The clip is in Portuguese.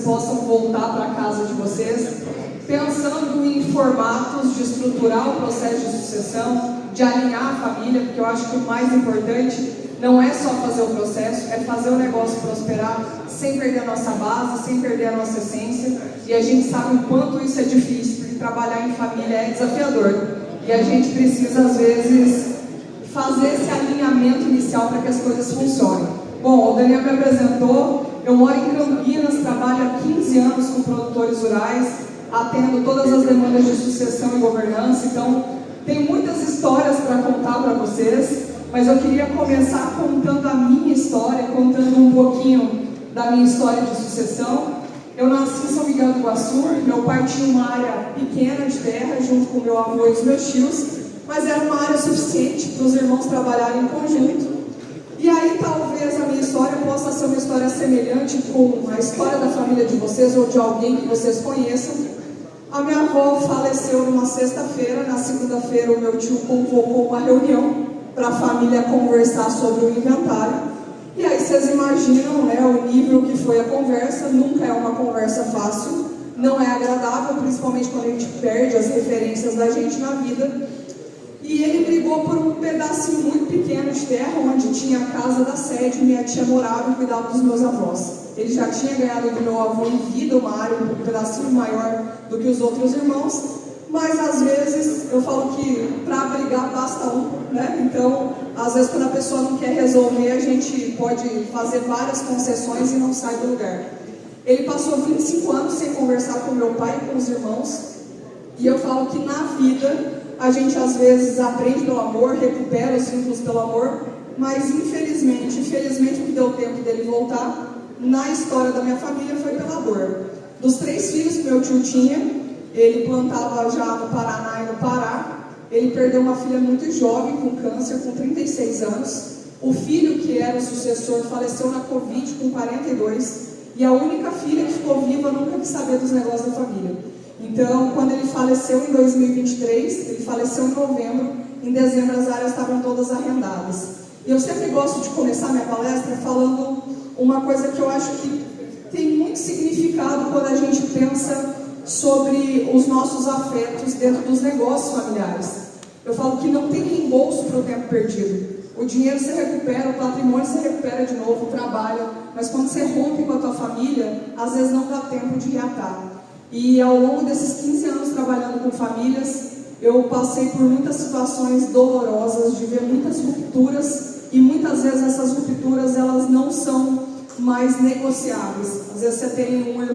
possam voltar para casa de vocês, pensando em formatos de estruturar o processo de sucessão, de alinhar a família, porque eu acho que o mais importante não é só fazer o processo, é fazer o negócio prosperar sem perder a nossa base, sem perder a nossa essência, e a gente sabe o quanto isso é difícil, porque trabalhar em família é desafiador, e a gente precisa às vezes fazer esse alinhamento inicial para que as coisas funcionem. Bom, o Daniel me apresentou, eu moro em Campinas, trabalho há 15 anos com produtores rurais, atendo todas as demandas de sucessão e governança, então tem muitas histórias para contar para vocês, mas eu queria começar contando a minha história, contando um pouquinho da minha história de sucessão. Eu nasci em São Miguel do Iguaçu, meu pai tinha uma área pequena de terra, junto com meu avô e os meus tios, mas era uma área suficiente para os irmãos trabalharem em conjunto. E aí talvez a minha história possa ser uma história semelhante com a história da família de vocês ou de alguém que vocês conheçam. A minha avó faleceu numa sexta-feira, na segunda-feira o meu tio convocou uma reunião para a família conversar sobre o inventário. E aí vocês imaginam, né, o nível que foi a conversa. Nunca é uma conversa fácil, não é agradável, principalmente quando a gente perde as referências da gente na vida. E ele brigou por um pedacinho muito pequeno de terra, onde tinha a casa da sede, minha tia morava e cuidava dos meus avós. Ele já tinha ganhado do meu avô em vida uma área um pedacinho maior do que os outros irmãos, mas às vezes eu falo que para brigar basta um, né? Então, às vezes quando a pessoa não quer resolver, a gente pode fazer várias concessões e não sai do lugar. Ele passou 25 anos sem conversar com meu pai e com os irmãos, e eu falo que na vida a gente às vezes aprende pelo amor, recupera os vínculos pelo amor, mas infelizmente o que deu tempo dele voltar na história da minha família foi pela dor. Dos 3 filhos que meu tio tinha, ele plantava já no Paraná e no Pará. Ele perdeu uma filha muito jovem, com câncer, com 36 anos. O filho, que era o sucessor, faleceu na Covid com 42. E a única filha que ficou viva nunca quis saber dos negócios da família. Então, quando ele faleceu em 2023, ele faleceu em novembro, em dezembro as áreas estavam todas arrendadas. E eu sempre gosto de começar minha palestra falando uma coisa que eu acho que tem muito significado quando a gente pensa sobre os nossos afetos dentro dos negócios familiares. Eu falo que não tem reembolso para o tempo perdido. O dinheiro você recupera, o patrimônio você recupera de novo, o trabalho, mas quando você rompe com a tua família, às vezes não dá tempo de reatar. E ao longo desses 15 anos trabalhando com famílias, eu passei por muitas situações dolorosas, de ver muitas rupturas, e muitas vezes essas rupturas elas não são mais negociáveis. Às vezes você tem um irmão